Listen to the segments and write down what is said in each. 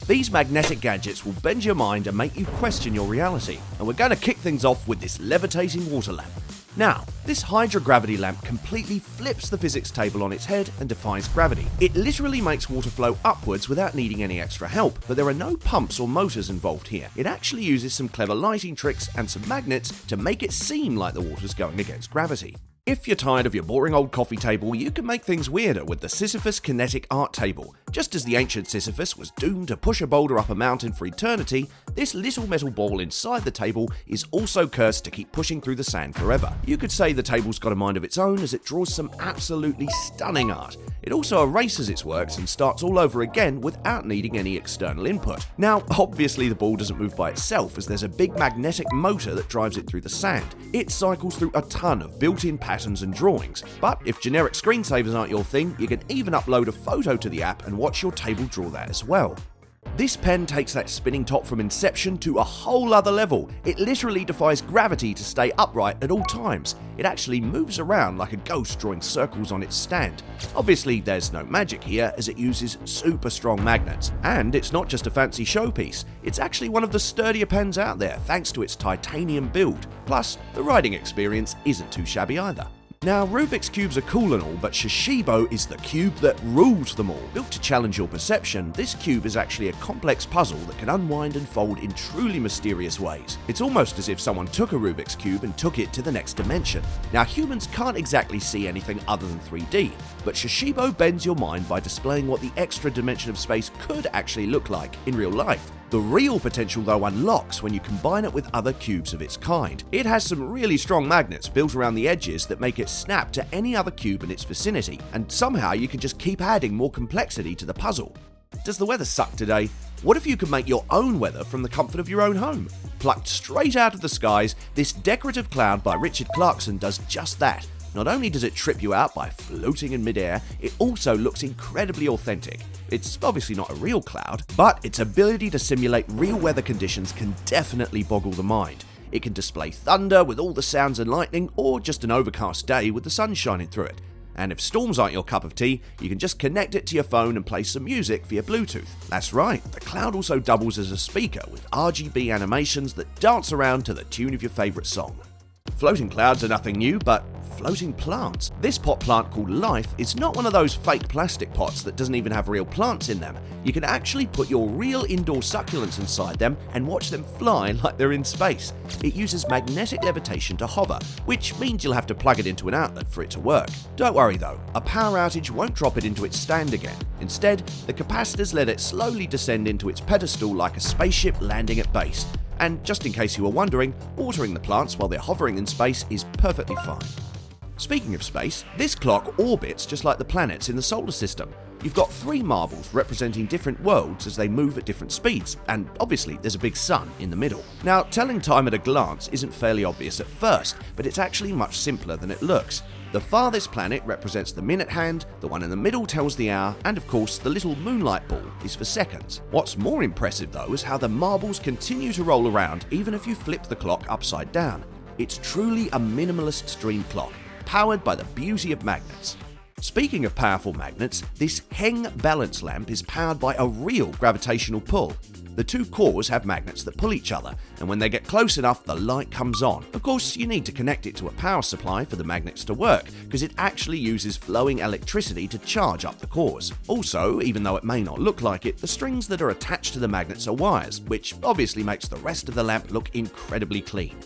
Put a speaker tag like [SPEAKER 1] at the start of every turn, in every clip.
[SPEAKER 1] These magnetic gadgets will bend your mind and make you question your reality, and we're going to kick things off with this levitating water lamp. Now, this HYDRA gravity lamp completely flips the physics table on its head and defies gravity. It literally makes water flow upwards without needing any extra help, but there are no pumps or motors involved here. It actually uses some clever lighting tricks and some magnets to make it seem like the water's going against gravity. If you're tired of your boring old coffee table, you can make things weirder with the SISYPHUS KINETIC art table. Just as the ancient Sisyphus was doomed to push a boulder up a mountain for eternity, this little metal ball inside the table is also cursed to keep pushing through the sand forever. You could say the table's got a mind of its own as it draws some absolutely stunning art. It also erases its works and starts all over again without needing any external input. Now, obviously the ball doesn't move by itself as there's a big magnetic motor that drives it through the sand. It cycles through a ton of built-in patterns and drawings, but if generic screensavers aren't your thing, you can even upload a photo to the app and watch your table draw that as well. This pen takes that spinning top from Inception to a whole other level. It literally defies gravity to stay upright at all times. It actually moves around like a ghost drawing circles on its stand. Obviously there's no magic here as it uses super strong magnets. And it's not just a fancy showpiece, it's actually one of the sturdier pens out there thanks to its titanium build. Plus, the writing experience isn't too shabby either. Now, Rubik's Cubes are cool and all, but Shishibo is the cube that rules them all. Built to challenge your perception, this cube is actually a complex puzzle that can unwind and fold in truly mysterious ways. It's almost as if someone took a Rubik's Cube and took it to the next dimension. Now, humans can't exactly see anything other than 3D, but Shishibo bends your mind by displaying what the extra dimension of space could actually look like in real life. The real potential though unlocks when you combine it with other cubes of its kind. It has some really strong magnets built around the edges that make it snap to any other cube in its vicinity, and somehow you can just keep adding more complexity to the puzzle. Does the weather suck today? What if you could make your own weather from the comfort of your own home? Plucked straight out of the skies, this decorative cloud by Richard Clarkson does just that. Not only does it trip you out by floating in midair, it also looks incredibly authentic. It's obviously not a real cloud, but its ability to simulate real weather conditions can definitely boggle the mind. It can display thunder with all the sounds and lightning, or just an overcast day with the sun shining through it. And if storms aren't your cup of tea, you can just connect it to your phone and play some music via Bluetooth. That's right, the cloud also doubles as a speaker with RGB animations that dance around to the tune of your favourite song. Floating clouds are nothing new, but floating plants. This pot plant called LYFE is not one of those fake plastic pots that doesn't even have real plants in them. You can actually put your real indoor succulents inside them and watch them fly like they're in space. It uses magnetic levitation to hover, which means you'll have to plug it into an outlet for it to work. Don't worry though, a power outage won't drop it into its stand again. Instead, the capacitors let it slowly descend into its pedestal like a spaceship landing at base. And just in case you were wondering, watering the plants while they're hovering in space is perfectly fine. Speaking of space, this clock orbits just like the planets in the solar system. You've got 3 marbles representing different worlds as they move at different speeds, and obviously there's a big sun in the middle. Now, telling time at a glance isn't fairly obvious at first, but it's actually much simpler than it looks. The farthest planet represents the minute hand, the one in the middle tells the hour, and of course the little moonlight ball is for seconds. What's more impressive though is how the marbles continue to roll around even if you flip the clock upside down. It's truly a minimalist stream clock, powered by the beauty of magnets. Speaking of powerful magnets, this Heng balance lamp is powered by a real gravitational pull. The 2 cores have magnets that pull each other, and when they get close enough, the light comes on. Of course, you need to connect it to a power supply for the magnets to work, because it actually uses flowing electricity to charge up the cores. Also, even though it may not look like it, the strings that are attached to the magnets are wires, which obviously makes the rest of the lamp look incredibly clean.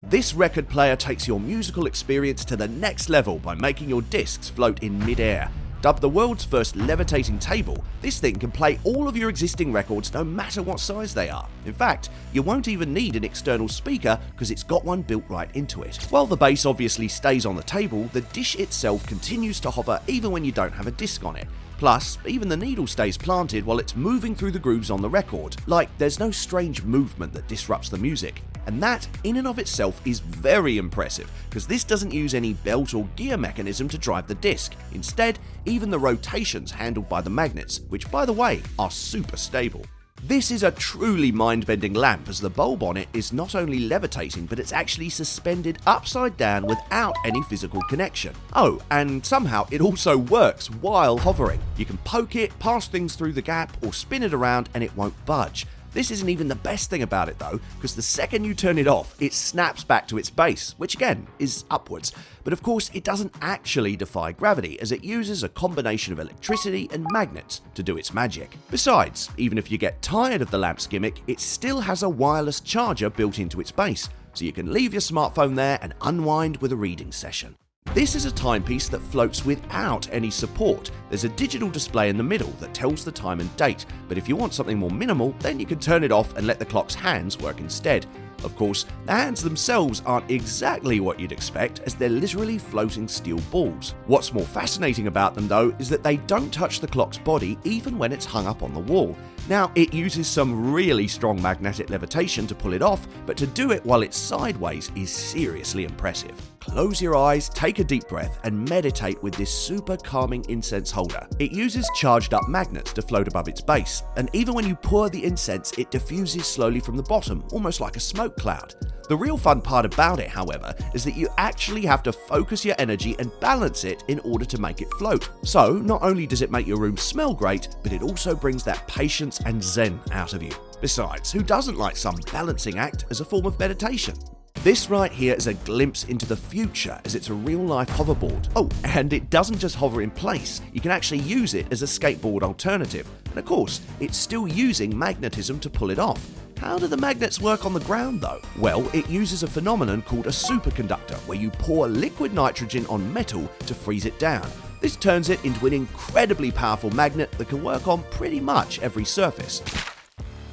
[SPEAKER 1] This record player takes your musical experience to the next level by making your discs float in mid-air. Dubbed the world's first levitating table, this thing can play all of your existing records no matter what size they are. In fact, you won't even need an external speaker because it's got one built right into it. While the bass obviously stays on the table, the dish itself continues to hover even when you don't have a disc on it. Plus, even the needle stays planted while it's moving through the grooves on the record. Like, there's no strange movement that disrupts the music. And that, in and of itself, is very impressive, because this doesn't use any belt or gear mechanism to drive the disc. Instead, even the rotation's handled by the magnets, which by the way, are super stable. This is a truly mind-bending lamp, as the bulb on it is not only levitating, but it's actually suspended upside down without any physical connection. Oh, and somehow it also works while hovering. You can poke it, pass things through the gap, or spin it around and it won't budge. This isn't even the best thing about it though, because the second you turn it off, it snaps back to its base, which again is upwards. But of course, it doesn't actually defy gravity, as it uses a combination of electricity and magnets to do its magic. Besides, even if you get tired of the lamp's gimmick, it still has a wireless charger built into its base, so you can leave your smartphone there and unwind with a reading session. This is a timepiece that floats without any support. There's a digital display in the middle that tells the time and date, but if you want something more minimal, then you can turn it off and let the clock's hands work instead. Of course, the hands themselves aren't exactly what you'd expect, as they're literally floating steel balls. What's more fascinating about them though is that they don't touch the clock's body even when it's hung up on the wall. Now, it uses some really strong magnetic levitation to pull it off, but to do it while it's sideways is seriously impressive. Close your eyes, take a deep breath, and meditate with this super calming incense holder. It uses charged up magnets to float above its base, and even when you pour the incense, it diffuses slowly from the bottom, almost like a smoke cloud. The real fun part about it, however, is that you actually have to focus your energy and balance it in order to make it float. So, not only does it make your room smell great, but it also brings that patience and zen out of you. Besides, who doesn't like some balancing act as a form of meditation? This right here is a glimpse into the future, as it's a real-life hoverboard. Oh, and it doesn't just hover in place, you can actually use it as a skateboard alternative. And of course, it's still using magnetism to pull it off. How do the magnets work on the ground though? Well, it uses a phenomenon called a superconductor, where you pour liquid nitrogen on metal to freeze it down. This turns it into an incredibly powerful magnet that can work on pretty much every surface.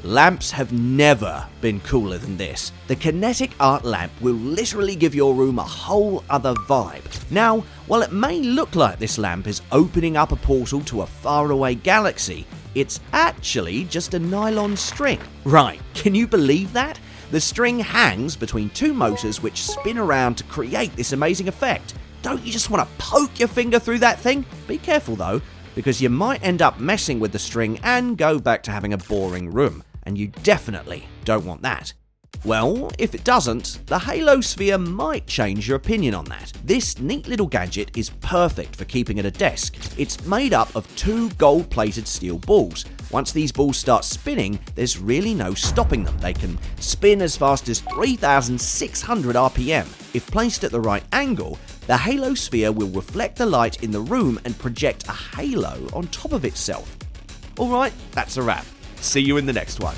[SPEAKER 1] Lamps have never been cooler than this. The KINETIC art lamp will literally give your room a whole other vibe. Now, while it may look like this lamp is opening up a portal to a faraway galaxy, it's actually just a nylon string. Right, can you believe that? The string hangs between two motors which spin around to create this amazing effect. Don't you just want to poke your finger through that thing? Be careful though, because you might end up messing with the string and go back to having a boring room. And you definitely don't want that. Well, if it doesn't, the Halo Sphere might change your opinion on that. This neat little gadget is perfect for keeping at a desk. It's made up of two gold-plated steel balls. Once these balls start spinning, there's really no stopping them. They can spin as fast as 3,600 RPM. If placed at the right angle, the Halo Sphere will reflect the light in the room and project a halo on top of itself. Alright, that's a wrap. See you in the next one.